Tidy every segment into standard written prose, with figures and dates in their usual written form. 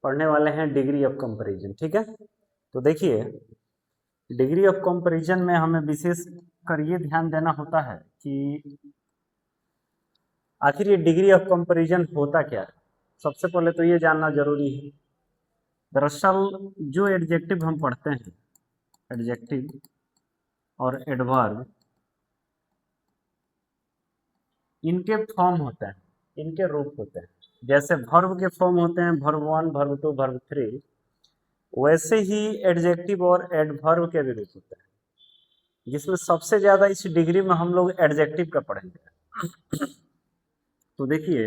पढ़ने वाले हैं डिग्री ऑफ कंपैरिजन। ठीक है, तो देखिए डिग्री ऑफ कंपैरिजन में हमें विशेष कर ये ध्यान देना होता है कि आखिर ये डिग्री ऑफ कंपैरिजन होता क्या है। सबसे पहले तो ये जानना जरूरी है। दरअसल जो एडजेक्टिव हम पढ़ते हैं, एडजेक्टिव और एडवर्ब, इनके फॉर्म होते हैं, इनके रूप होते हैं। जैसे वर्ब के फॉर्म होते हैं वर्ब 1, वर्ब 2, वर्ब 3, वैसे ही एडजेक्टिव और एडवर्ब के भी रूप होते हैं, जिसमें सबसे ज्यादा इस डिग्री में हम लोग एडजेक्टिव का पढ़ेंगे। तो देखिए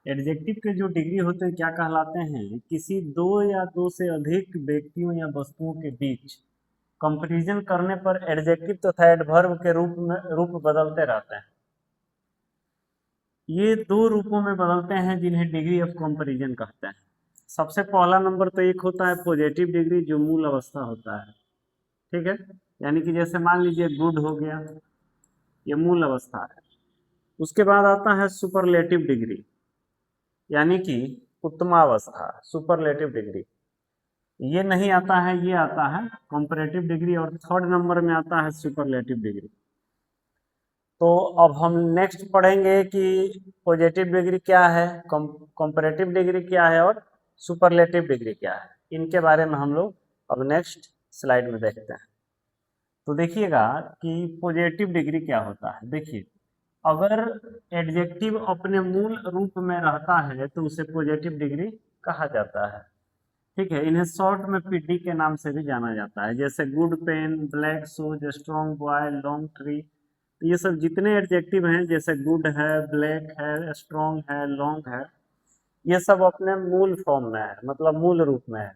एडजेक्टिव के जो डिग्री होते हैं क्या कहलाते हैं, किसी दो या दो से अधिक व्यक्तियों या वस्तुओं के बीच कंपैरिजन करने पर एडजेक्टिव तथा एडवर्ब के रूप बदलते रहते हैं। ये दो रूपों में बदलते हैं जिन्हें डिग्री ऑफ कंपैरिजन कहते हैं। सबसे पहला नंबर तो एक होता है पॉजिटिव डिग्री, जो मूल अवस्था होता है। ठीक है, यानी कि जैसे मान लीजिए गुड हो गया, ये मूल अवस्था है। उसके बाद आता है सुपरलेटिव डिग्री, यानी कि उत्तमावस्था, सुपरलेटिव डिग्री। ये नहीं आता है, ये आता है कंपैरेटिव डिग्री, और थर्ड नंबर में आता है सुपरलेटिव डिग्री। तो अब हम नेक्स्ट पढ़ेंगे कि पॉजिटिव डिग्री क्या है, कंपैरेटिव डिग्री क्या है और सुपरलेटिव डिग्री क्या है। इनके बारे में हम लोग अब नेक्स्ट स्लाइड में देखते हैं। तो देखिएगा कि पॉजिटिव डिग्री क्या होता है। देखिए अगर एडजेक्टिव अपने मूल रूप में रहता है तो उसे पॉजिटिव डिग्री कहा जाता है। ठीक है, इन्हें शॉर्ट में पीडी के नाम से भी जाना जाता है। जैसे good pen, black shoes, strong boy, long tree, तो ये सब जितने एडजेक्टिव हैं, जैसे गुड है, ब्लैक है, स्ट्रॉन्ग है, लॉन्ग है, ये सब अपने मूल फॉर्म में है, मतलब मूल रूप में है।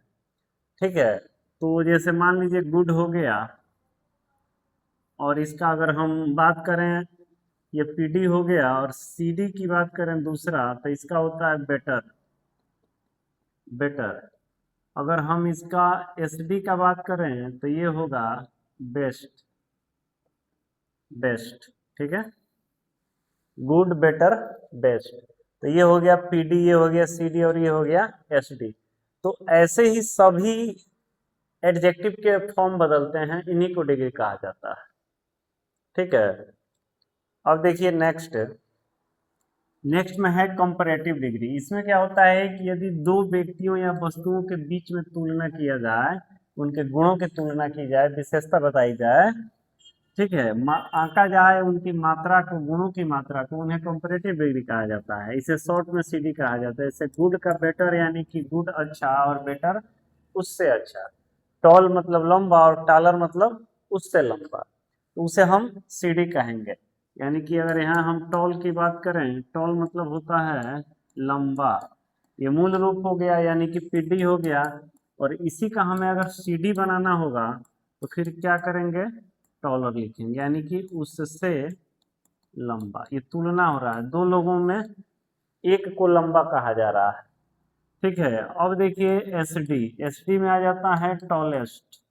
ठीक है, तो जैसे मान लीजिए गुड हो गया, और इसका अगर हम बात करें, ये पीडी हो गया, और सीडी की बात करें दूसरा, तो इसका होता है बेटर, बेटर। अगर हम इसका एसडी का बात करें तो ये होगा बेस्ट, बेस्ट। ठीक है, गुड, बेटर, बेस्ट। तो ये हो गया पीडी, ये हो गया सीडी, और ये हो गया एसडी। तो ऐसे ही सभी एडजेक्टिव के फॉर्म बदलते हैं, इन्हीं को डिग्री कहा जाता है। ठीक है, अब देखिए नेक्स्ट, नेक्स्ट में है कंपैरेटिव डिग्री। इसमें क्या होता है कि यदि दो व्यक्तियों या वस्तुओं के बीच में तुलना किया जाए, उनके गुणों की तुलना की जाए, विशेषता बताई जाए, ठीक है, आंका जाए उनकी मात्रा को, गुणों की मात्रा को, उन्हें कंपैरेटिव डिग्री कहा जाता है। इसे शॉर्ट में सीडी कहा जाता है। जैसे गुड का बेटर, यानी कि गुड अच्छा और बेटर उससे अच्छा। टॉल मतलब लंबा और टालर मतलब उससे लंबा, तो उसे हम सीडी कहेंगे। यानी कि अगर यहाँ हम टॉल की बात करें, टॉल मतलब होता है लंबा, ये मूल रूप हो गया, यानी कि पीडी हो गया। और इसी का हमें अगर सीडी बनाना होगा तो फिर क्या करेंगे, टॉलर लिखेंगे, यानी कि उससे लंबा। ये तुलना हो रहा है, दो लोगों में एक को लंबा कहा जा रहा है। ठीक है, अब देखिए एसडी, एसडी में आ जाता है टॉलेस्ट,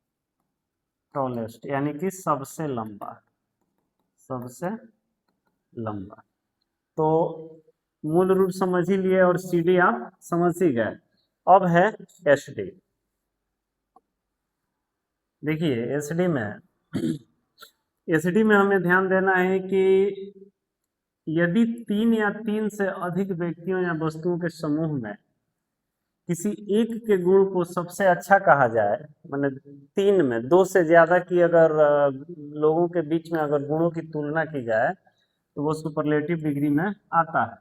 टॉलेस्ट यानी कि सबसे लंबा, सबसे लंबा। तो मूल रूप समझ ही लिए और सीडी आप समझ ही गए। अब है एसडी। देखिए एसडी में, एसडी में हमें ध्यान देना है कि यदि तीन या तीन से अधिक व्यक्तियों या वस्तुओं के समूह में किसी एक के गुण को सबसे अच्छा कहा जाए, मतलब तीन में दो से ज्यादा की अगर लोगों के बीच में अगर गुणों की तुलना की जाए तो वो सुपरलेटिव डिग्री में आता है।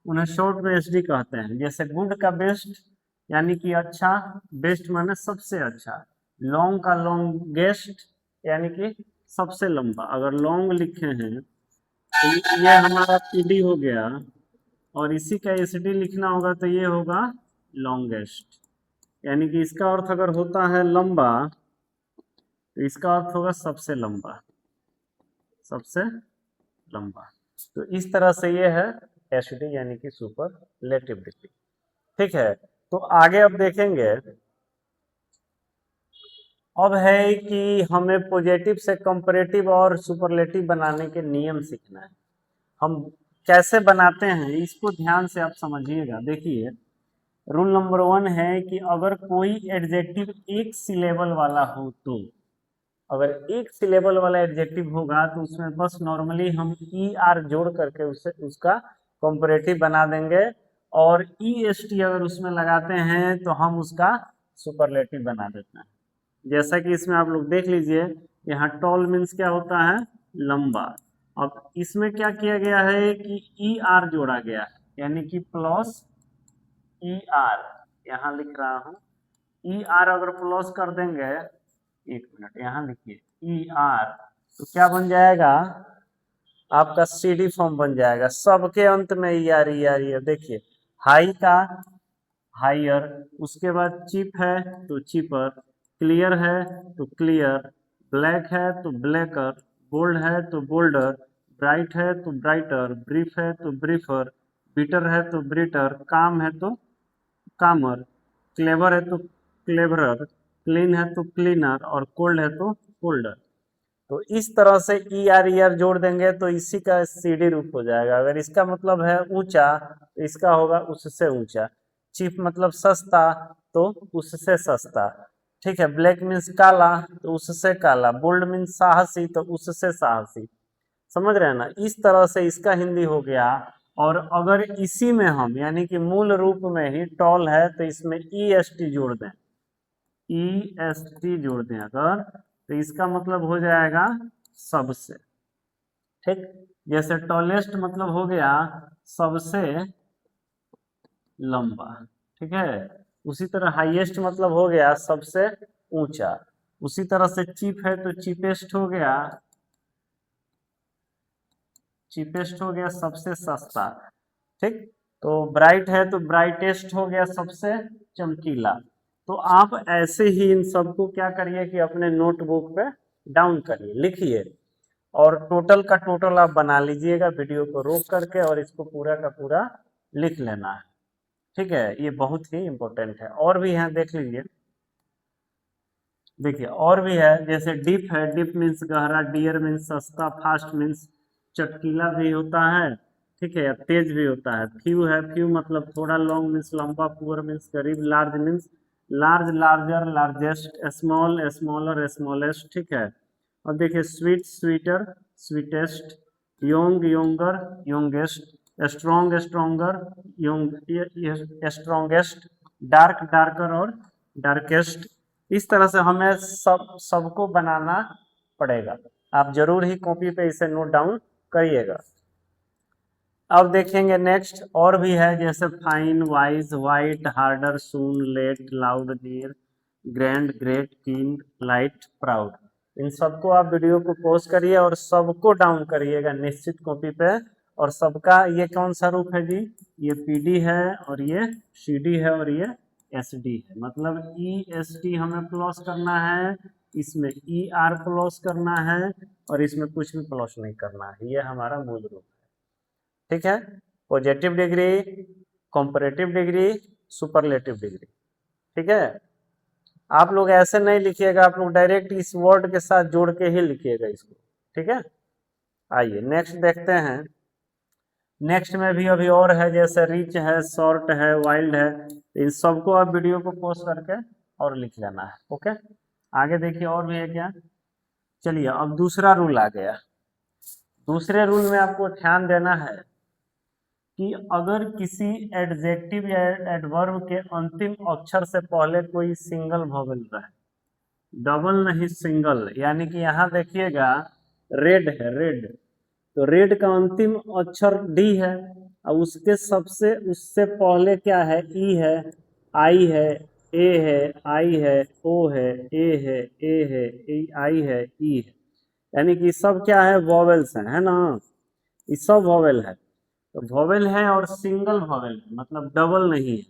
उन्हें शॉर्ट में एसडी कहते हैं। जैसे गुड का बेस्ट यानी कि अच्छा, बेस्ट माने सबसे अच्छा। लॉन्ग का लॉन्गेस्ट यानी कि सबसे लंबा। अगर लॉन्ग लिखे हैं तो ये हमारा पीडी हो गया, और इसी का एसडी लिखना होगा तो ये होगा लॉन्गेस्ट। यानी कि इसका अर्थ अगर होता है लंबा तो इसका अर्थ होगा सबसे लंबा, सबसे लंबा। तो इस तरह से ये है एसडी यानी कि सुपरलेटिव डिग्री। ठीक है, तो आगे अब देखेंगे, अब है कि हमें पॉजिटिव से कंपैरेटिव और सुपरलेटिव बनाने के नियम सीखना है। हम कैसे बनाते हैं इसको ध्यान से आप समझिएगा। देखिए रूल नंबर 1 है कि अगर कोई एडजेक्टिव एक सिलेबल वाला हो तो, अगर एक सिलेबल वाला एडजेक्टिव होगा तो उसमें बस नॉर्मली हम ई आर जोड़ करके उससे उसका कंपैरेटिव बना देंगे, और ई एस टी अगर उसमें लगाते हैं तो हम उसका सुपरलेटिव बना देते हैं। जैसा कि इसमें आप लोग देख लीजिए, यहाँ टॉल मीन्स क्या होता है, लंबा। अब इसमें क्या किया गया है कि ई आर जोड़ा गया है, यानी कि प्लस ई आर, यहाँ लिख रहा हूँ ई आर अगर प्लस कर देंगे, एक मिनट यहाँ लिखिए ई आर, तो क्या बन जाएगा आपका सी डी फॉर्म बन जाएगा, सबके अंत में E R E R E R. देखिए हाई का हायर, उसके बाद चिप है तो चिपर, क्लियर है तो क्लियर, ब्लैक है तो ब्लैकर, बोल्ड है तो बोल्डर, ब्राइट है तो ब्राइटर, ब्रीफ है तो ब्रीफर, बिटर है तो ब्रिटर, काम है तो कामर, क्लेवर है तो क्लेवरर, क्लीन है तो क्लीनर, और कोल्ड है तो कोल्डर। तो इस तरह से ई आर जोड़ देंगे तो इसी का सीडी रूप हो जाएगा। अगर इसका मतलब है ऊंचा तो इसका होगा उससे ऊंचा, चीप मतलब सस्ता तो उससे सस्ता, ठीक है। ब्लैक मीन्स काला तो उससे काला, बोल्ड मीन्स साहसी तो उससे साहसी, समझ रहे हैं ना। इस तरह से इसका हिंदी हो गया। और अगर इसी में हम यानी कि मूल रूप में ही टॉल है तो इसमें ई एस टी जोड़ दें, ई एस टी जोड़ दें अगर, तो इसका मतलब हो जाएगा सबसे, ठीक। जैसे टॉलेस्ट मतलब हो गया सबसे लंबा, ठीक है। उसी तरह हाईएस्ट मतलब हो गया सबसे ऊंचा, उसी तरह से चीप है तो चीपेस्ट हो गया, चीपेस्ट हो गया सबसे सस्ता, ठीक। तो ब्राइट है तो ब्राइटेस्ट हो गया सबसे चमकीला। तो आप ऐसे ही इन सबको क्या करिए कि अपने नोटबुक पे डाउन करिए, लिखिए, और टोटल का टोटल आप बना लीजिएगा वीडियो को रोक करके, और इसको पूरा का पूरा लिख लेना है, ठीक है। ये बहुत ही इंपॉर्टेंट है। और भी है देख लीजिए, देखिए और भी है, जैसे डीप है, डीप मीन्स गहरा, डियर मीन्स सस्ता, फास्ट मीन्स चटकीला भी होता है, ठीक है, या तेज भी होता है। फ्यू है, फ्यू मतलब थोड़ा, लॉन्ग मीन्स लंबा, पुअर मीन्स गरीब, large means large, larger, largest, small, smaller, smallest, ठीक है। और देखिए sweet, sweeter, sweetest, young, younger, youngest, strong, stronger, young, strongest, dark, darker, और डार्केस्ट। इस तरह से हमें सबको बनाना पड़ेगा। आप जरूर ही कॉपी पे इसे नोट डाउन करिएगा। अब देखेंगे नेक्स्ट, और भी है, जैसे fine, wise, white, harder, soon, late, loud, near, grand, great, keen, light, proud. इन सबको आप वीडियो को पॉज करिए और सबको डाउन करिएगा निश्चित कॉपी पे। और सबका ये कौन सा रूप है जी, ये पीडी है, और ये सीडी है, और ये एसडी है। मतलब ई एस टी हमें प्लस करना है, इसमें ई आर प्लस करना है, और इसमें कुछ भी प्लस नहीं करना है। ये हमारा मूल रूप है, ठीक है। Positive degree, comparative degree, superlative degree, ठीक है। आप लोग ऐसे नहीं लिखिएगा, आप लोग डायरेक्ट इस वर्ड के साथ जोड़ के ही लिखिएगा इसको, ठीक है। आइए नेक्स्ट देखते हैं। नेक्स्ट में भी अभी और है, जैसे रिच है, शॉर्ट है, वाइल्ड है। इन सबको आप वीडियो को पॉज करके और लिख लेना है, ओके। आगे देखिए और भी है क्या। चलिए अब दूसरा रूल आ गया। दूसरे रूल में आपको ध्यान देना है कि अगर किसी एडजेक्टिव या एडवर्ब के अंतिम अक्षर से पहले कोई सिंगल वॉवेल रहे, डबल नहीं सिंगल, यानी कि यहाँ देखिएगा रेड है, रेड, तो रेड का अंतिम अक्षर डी है, और उसके सबसे उससे पहले क्या है, ई है, आई है, ए है, आई है, ओ है, ए है, आई है, ई है। यानी कि सब क्या है, वॉवेल्स हैं, है ना। ये सब वॉवेल है, तो वॉवेल है और सिंगल वॉवेल है, मतलब डबल नहीं है।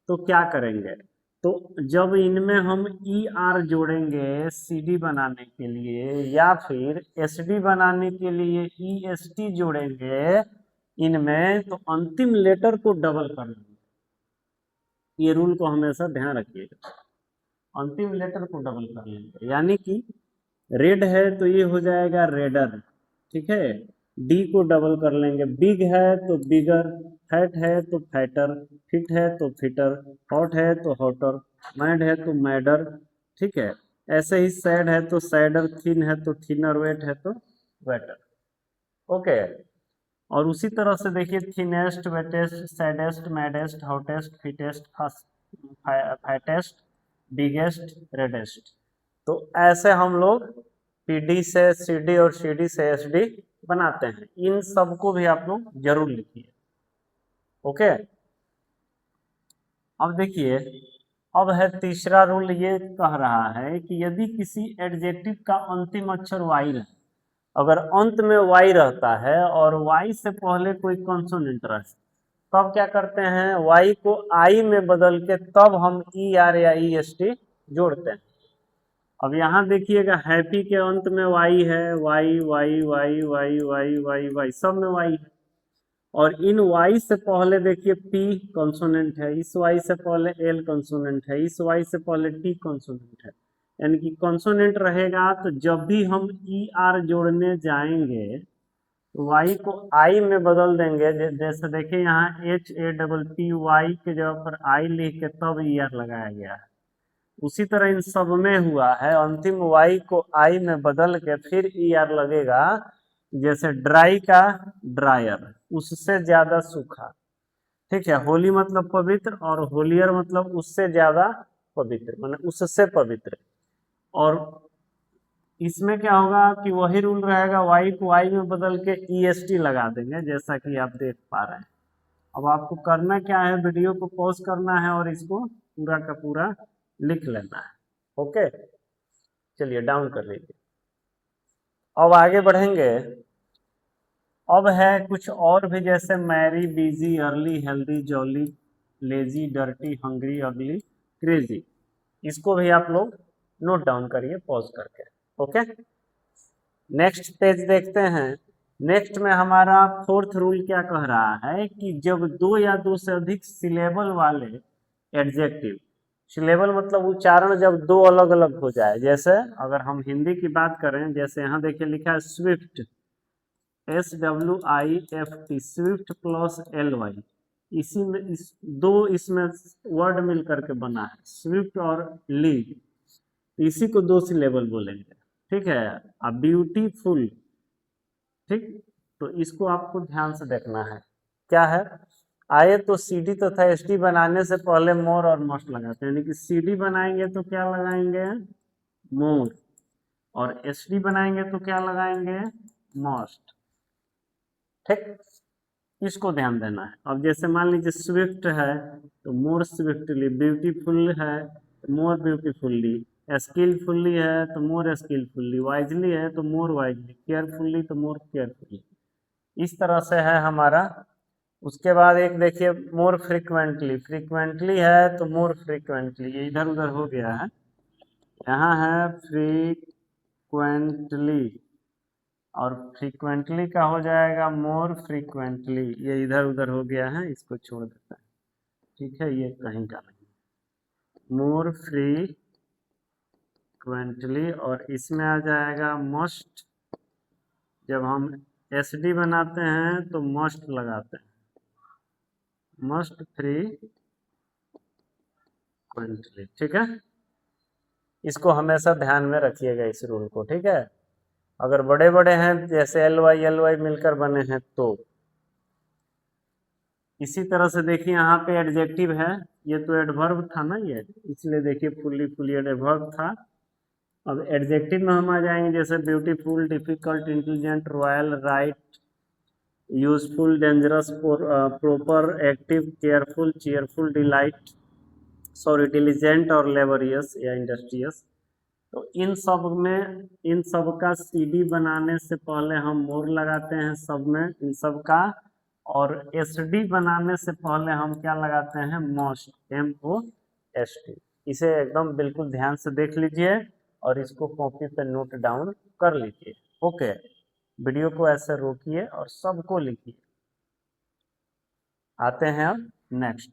तो क्या करेंगे, तो जब इनमें हम ई आर जोड़ेंगे सीडी बनाने के लिए, या फिर एस डी बनाने के लिए ई एस टी जोड़ेंगे इनमें, तो अंतिम लेटर को डबल कर लेंगे। ये रूल को हमेशा ध्यान रखिएगा, अंतिम लेटर को डबल कर लेंगे। यानी कि रेड है तो ये हो जाएगा रेडर, ठीक है। डी को डबल कर लेंगे, बिग है तो बिगर, फैट है तो फैटर, फिट है तो फिटर, हॉट है तो हॉटर, मैड है तो मैडर, ठीक है। ऐसे ही सैड है तो सैडर, थिन है तो थिनर, वेट है तो वेटर। ओके। और उसी तरह से देखिए thinnest, wettest, saddest, maddest, hottest, fittest, fattest, biggest, reddest. तो ऐसे हम लोग पीडी से सीडी और सीडी से एसडी बनाते हैं। इन सबको भी आप लोग जरूर लिखिए। ओके। अब देखिए, अब है तीसरा रूल, ये कह रहा है कि यदि किसी एडजेक्टिव का अंतिम अक्षर वाई रहे, अगर अंत में वाई रहता है और वाई से पहले कोई कंसोनेंट रहे, तब क्या करते हैं, वाई को आई में बदल के तब हम ई आर या ई एस टी जोड़ते हैं। अब यहाँ देखिएगा हैप्पी के अंत में वाई है, Y Y Y Y Y Y Y, सब में वाई है। और इन वाई से पहले देखिए पी कंसोनेंट है, इस वाई से पहले एल कंसोनेंट है, इस वाई से पहले टी कंसोनेंट है। यानी कि कंसोनेंट रहेगा तो जब भी हम ई आर जोड़ने जाएंगे वाई को आई में बदल देंगे। जैसे देखिए यहाँ H A double P Y के जगह पर आई लिख के तब ई आर लगाया गया है। उसी तरह इन सब में हुआ है, अंतिम वाई को आई में बदल के फिर ई आर लगेगा। जैसे ड्राई का ड्रायर, उससे ज्यादा सूखा, ठीक है। होली मतलब पवित्र, और होलियर मतलब उससे ज्यादा पवित्र, मतलब उससे पवित्र। और इसमें क्या होगा कि वही रूल रहेगा, वाई को वाई में बदल के ई एस टी लगा देंगे, जैसा कि आप देख पा रहे हैं। अब आपको करना क्या है, वीडियो को पॉज करना है और इसको पूरा का पूरा लिख लेना है। ओके, चलिए डाउन कर लीजिए। अब आगे बढ़ेंगे। अब है कुछ और भी, जैसे merry, busy, early, healthy, jolly, lazy, dirty, hungry, ugly, crazy. इसको भी आप लोग नोट डाउन करिए पॉज करके। ओके, नेक्स्ट पेज देखते हैं। नेक्स्ट में हमारा फोर्थ रूल क्या कह रहा है कि जब दो या दो से अधिक सिलेबल वाले एडजेक्टिव, सिलेबल मतलब उच्चारण जब दो अलग अलग हो जाए, जैसे अगर हम हिंदी की बात करें, जैसे यहाँ देखिए लिखा है swift, S W I F T, swift plus L Y. इसी में इस दो इसमें वर्ड मिल करके बना है स्विफ्ट और लीव, इसी को दो सिलेबल बोलेंगे, ठीक है। अब ब्यूटीफुल, ठीक। तो इसको आपको ध्यान से देखना है, क्या है। आए तो सीडी तथा एसडी बनाने से पहले मोर और मस्ट लगाते हैं, यानी कि सीडी बनाएंगे तो क्या लगाएंगे, मोर, और एसडी बनाएंगे तो क्या लगाएंगे, मस्ट, ठीक। इसको ध्यान देना है। अब जैसे मान लीजिए स्विफ्ट है तो मोर स्विफ्टली, ब्यूटीफुल है तो मोर ब्यूटीफुल्ली, स्किलफुल्ली है तो मोर स्किलफुल्ली, वाइजली है तो मोर वाइजली, केयरफुल्ली तो मोर केयरफुल्ली। इस तरह से है हमारा। उसके बाद एक देखिए मोर फ्रिक्वेंटली, फ्रिक्वेंटली है तो मोर फ्रिक्वेंटली, ये इधर उधर हो गया है। यहाँ है फ्रीक्वेंटली, और फ्रीक्वेंटली का हो जाएगा मोर फ्रीक्वेंटली, ये इधर उधर हो गया है, इसको छोड़ देता है, ठीक है। ये कहीं का नहीं, मोर फ्रीक्वेंटली, और इसमें आ जाएगा मस्ट। जब हम एस डी बनाते हैं तो मस्ट लगाते हैं, मस्ट फ्रीक्वेंटली, ठीक है। इसको हमेशा ध्यान में रखिएगा इस रूल को, ठीक है। अगर बड़े बड़े हैं जैसे एल वाई मिलकर बने हैं तो। इसी तरह से देखिए यहाँ पे एडजेक्टिव है, ये तो एडवर्ब था ना, ये इसलिए देखिए फुल्ली फुल्ली एडवर्ब था। अब एडजेक्टिव में हम आ जाएंगे, जैसे beautiful, difficult, intelligent, royal, right, useful, dangerous, proper, active, careful, cheerful, delight, sorry diligent और लेबरियस या इंडस्ट्रियस। तो इन सब का सीडी बनाने से पहले हम मोर लगाते हैं सब में, इन सब का। और एसडी बनाने से पहले हम क्या लगाते हैं, मोस्ट, MOST। इसे एकदम बिल्कुल ध्यान से देख लीजिए और इसको कॉपी पे नोट डाउन कर लीजिए। ओके, वीडियो को ऐसे रोकिए और सबको लिखिए। आते हैं अब नेक्स्ट।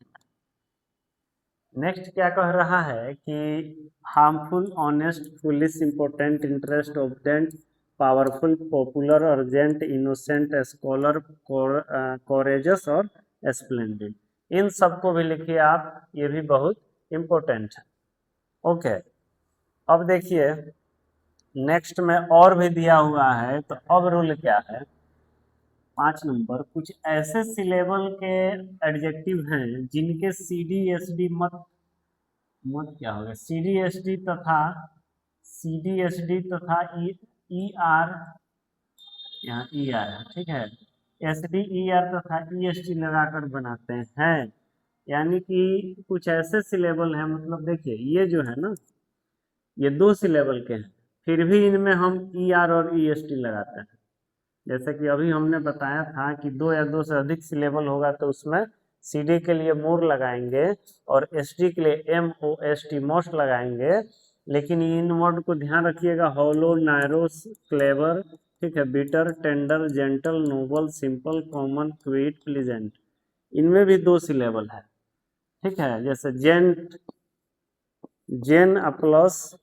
नेक्स्ट क्या कह रहा है कि harmful, honest, foolish, important, interest, obedient, powerful, popular, urgent, innocent, scholar, courageous और स्प्लेंडेड। इन सबको भी लिखिए आप, ये भी बहुत इंपॉर्टेंट है। ओके, अब देखिए नेक्स्ट में और भी दिया हुआ है, तो अब रूल क्या है, 5 नंबर, कुछ ऐसे सिलेबल के एडजेक्टिव हैं जिनके सी डी एस डी मत मत क्या होगा, सी डी एस डी तथा ई आर, यहाँ ई आर है, ठीक है, एस डी ई आर तथा ई एस टी लगाकर बनाते हैं। यानी कि कुछ ऐसे सिलेबल हैं, मतलब देखिए ये जो है ना, ये 2 सिलेबल के हैं, फिर भी इनमें हम ई आर और ई एस टी लगाते हैं। जैसे कि अभी हमने बताया था कि 2 या 2 से अधिक सिलेबल होगा तो उसमें सी डी के लिए मोर लगाएंगे और एस डी के लिए M O S T most लगाएंगे। लेकिन इन वर्ड को ध्यान रखिएगा, हॉलो, नायरो, क्लेवर, ठीक है, bitter, tender, gentle, noble, simple, common, quiet, pleasant, इनमें भी 2 सिलेबल है, ठीक है। जैसे जेन प्लस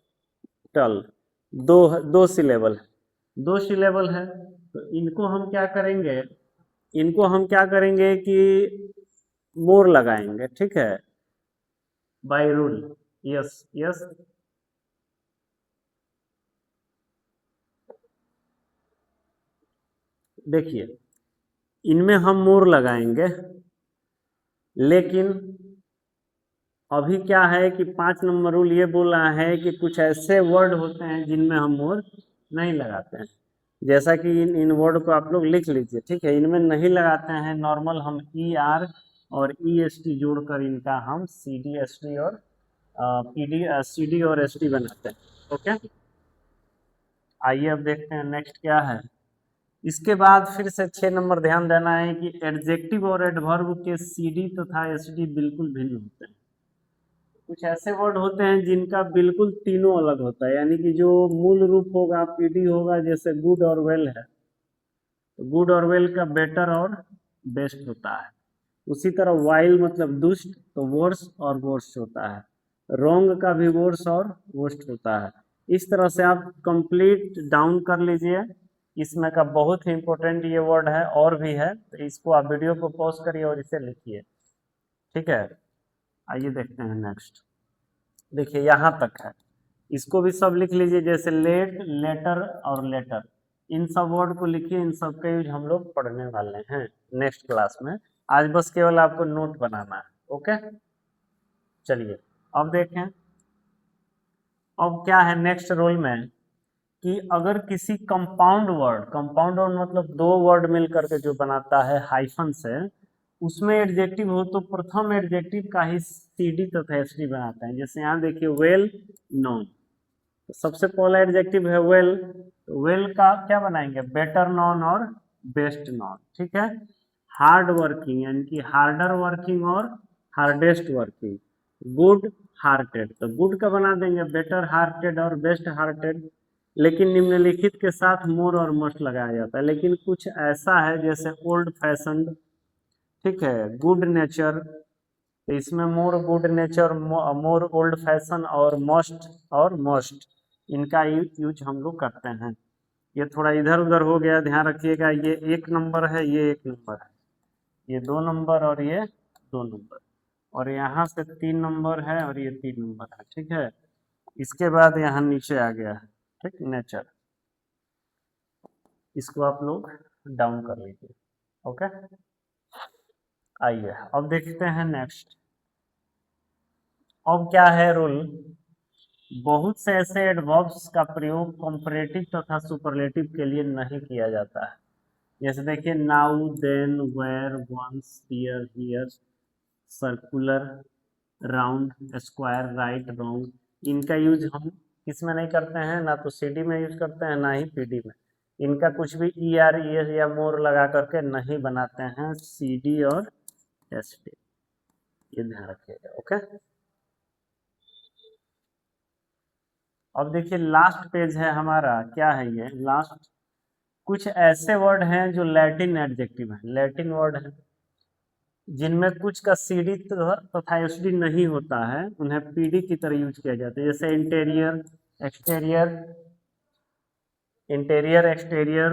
टल, दो सिलेबल है, 2 सिलेबल है, तो इनको हम क्या करेंगे, इनको हम क्या करेंगे कि मोर लगाएंगे, ठीक है, बाय रूल। यस यस, देखिए इनमें हम मोर लगाएंगे, लेकिन अभी क्या है कि 5 नंबर रूल ये बोल रहा है कि कुछ ऐसे वर्ड होते हैं जिनमें हम मोर नहीं लगाते हैं। जैसा कि इन वर्ड को आप लोग लिख लीजिए, ठीक है, इनमें नहीं लगाते हैं, नॉर्मल हम ई आर और ई एस टी जोड़कर इनका हम सी डी एस टी और पी डी सी डी और एस टी बनाते हैं। ओके, आइए अब देखते हैं नेक्स्ट क्या है। इसके बाद फिर से 6 नंबर ध्यान देना है कि एडजेक्टिव और एडवर्ब के सी डी तथा एस डी बिल्कुल भिन्न होते हैं। कुछ ऐसे वर्ड होते हैं जिनका बिल्कुल तीनों अलग होता है, यानी कि जो मूल रूप होगा पीडी होगा, जैसे गुड और वेल है, तो गुड और वेल का बेटर और बेस्ट होता है। उसी तरह वाइल मतलब दुष्ट, तो वर्स और वर्स्ट होता है। रोंग का भी वर्स और वर्स्ट होता है। इस तरह से आप कंप्लीट डाउन कर लीजिए। इसमें का बहुत ही इंपॉर्टेंट ये वर्ड है, और भी है, तो इसको आप वीडियो को पॉज करिए और इसे लिखिए, ठीक है। आइए देखते हैं नेक्स्ट। देखिए यहाँ तक है, इसको भी सब लिख लीजिए, जैसे लेट, लेटर और लेटर, इन सब वर्ड को लिखिए। इन सब का यूज हम लोग पढ़ने वाले हैं नेक्स्ट क्लास में। आज बस केवल आपको नोट बनाना है। ओके, चलिए अब देखें, अब क्या है नेक्स्ट रूल में, कि अगर किसी कंपाउंड वर्ड मतलब 2 वर्ड मिल करके जो बनाता है हाइफन से, उसमें एडजेक्टिव हो तो प्रथम एडजेक्टिव का ही सीडी तथा एसडी बनाते हैं। जैसे यहाँ देखिए वेल नोन, तो सबसे पहला एडजेक्टिव है वेल, तो वेल का क्या बनाएंगे, बेटर नॉन और बेस्ट नॉन, ठीक है। हार्ड वर्किंग यानी कि हार्डर वर्किंग और हार्डेस्ट वर्किंग। गुड हार्टेड, तो गुड का बना देंगे बेटर हार्टेड और बेस्ट हार्टेड। लेकिन निम्नलिखित के साथ मोर और मस्ट लगाया जाता है। लेकिन कुछ ऐसा है जैसे ओल्ड फैशनड, ठीक है, गुड नेचर, तो इसमें मोर गुड नेचर, मोर ओल्ड फैशन और मोस्ट इनका यूज हम लोग करते हैं। ये थोड़ा इधर उधर हो गया, ध्यान रखिएगा। ये 1 नंबर है, ये 1 नंबर है, ये 2 नंबर और ये 2 नंबर, और यहाँ से 3 नंबर है और ये 3 नंबर है, ठीक है। इसके बाद यहाँ नीचे आ गया है, ठीक, नेचर, इसको आप लोग डाउन कर लीजिए। ओके, आइए अब देखते हैं नेक्स्ट। अब क्या है रूल, बहुत से ऐसे एडवर्ब्स का प्रयोग कंपैरेटिव तथा सुपरलेटिव के लिए नहीं किया जाता है। जैसे देखिए now, then, where, once, here, here, circular, round, square, right, wrong, इनका यूज हम किसमें नहीं करते हैं, ना तो सीडी में यूज करते हैं ना ही पीडी में। इनका कुछ भी ई आर ई एस या मोर लगा करके नहीं बनाते हैं सीडी और एसडी, ये ध्यान रखिएगा। ओके, अब देखिए लास्ट पेज है हमारा, क्या है ये लास्ट, कुछ ऐसे वर्ड हैं जो लैटिन एडजेक्टिव है, लैटिन वर्ड है, जिनमें कुछ का सीडी तथा एसडी नहीं होता है, उन्हें पीडी की तरह यूज किया जाता है। जैसे interior, exterior, interior, exterior,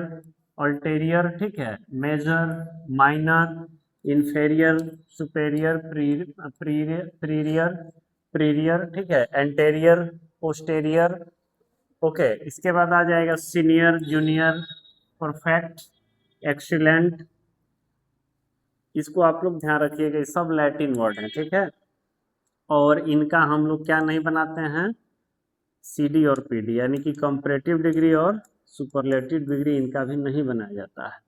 ulterior, ठीक है, मेजर, माइनर, इंफेरियर, सुपेरियर, प्रीरियर, प्रीरियर, ठीक है, एंटेरियर, पोस्टेरियर। ओके, इसके बाद आ जाएगा सीनियर, जूनियर, परफेक्ट, एक्सीलेंट। इसको आप लोग ध्यान रखिएगा, ये सब लैटिन वर्ड है, ठीक है। और इनका हम लोग क्या नहीं बनाते हैं, सीडी और पीडी, यानी कि कंपैरेटिव डिग्री और सुपरलेटिव डिग्री इनका भी नहीं बनाया जाता है।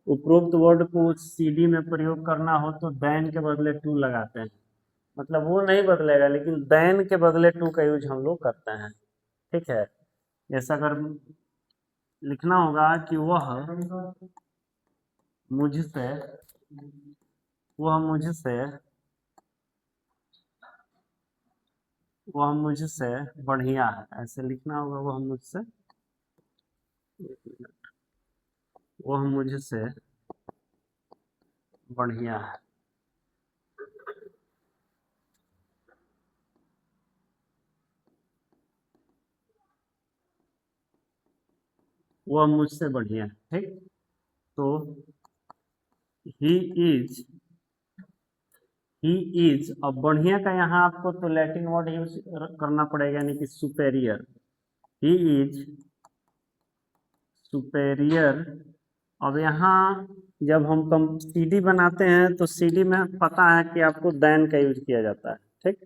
उपरोक्त वर्ड को सीडी में प्रयोग करना हो तो देन के बदले टू लगाते हैं, मतलब वो नहीं बदलेगा, लेकिन देन के बदले टू का यूज हम लोग करते हैं, ठीक है। जैसा अगर लिखना होगा कि मुझसे वह मुझसे वह मुझसे बढ़िया है, ऐसे लिखना होगा, वह मुझसे, वह मुझसे बढ़िया है। वह मुझसे बढ़िया है, ठीक। तो ही इज, ही इज, अब बढ़िया का यहाँ आपको तो लैटिन वर्ड यूज करना पड़ेगा, यानी कि सुपेरियर। He is superior. अब यहाँ जब हम कम सीडी बनाते हैं तो सीडी में पता है कि आपको देन का यूज किया जाता है, ठीक।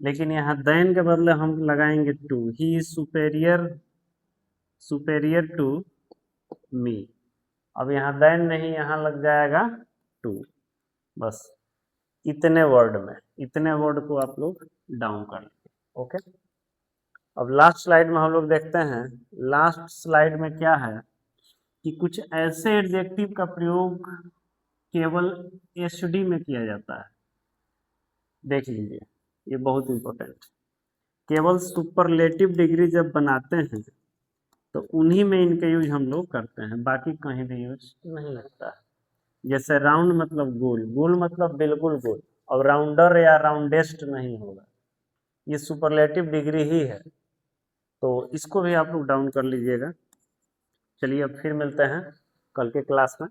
लेकिन यहाँ देन के बदले हम लगाएंगे to. He is superior, superior to me. अब यहाँ देन नहीं, यहाँ लग जाएगा टू। बस इतने वर्ड में, इतने वर्ड को आप लोग डाउन कर लेंगे। ओके, अब लास्ट स्लाइड में हम लोग देखते हैं। लास्ट स्लाइड में क्या है कि कुछ ऐसे एडजेक्टिव का प्रयोग केवल एसडी में किया जाता है। देख लीजिए, ये बहुत इंपॉर्टेंट। केवल सुपरलेटिव डिग्री जब बनाते हैं तो उन्हीं में इनका यूज हम लोग करते हैं, बाकी कहीं भी यूज नहीं लगता है। जैसे राउंड मतलब गोल, गोल मतलब बिल्कुल गोल, और राउंडर या राउंडेस्ट नहीं होगा, ये सुपरलेटिव डिग्री ही है। तो इसको भी आप लोग डाउन कर लीजिएगा। चलिए अब फिर मिलते हैं कल के क्लास में।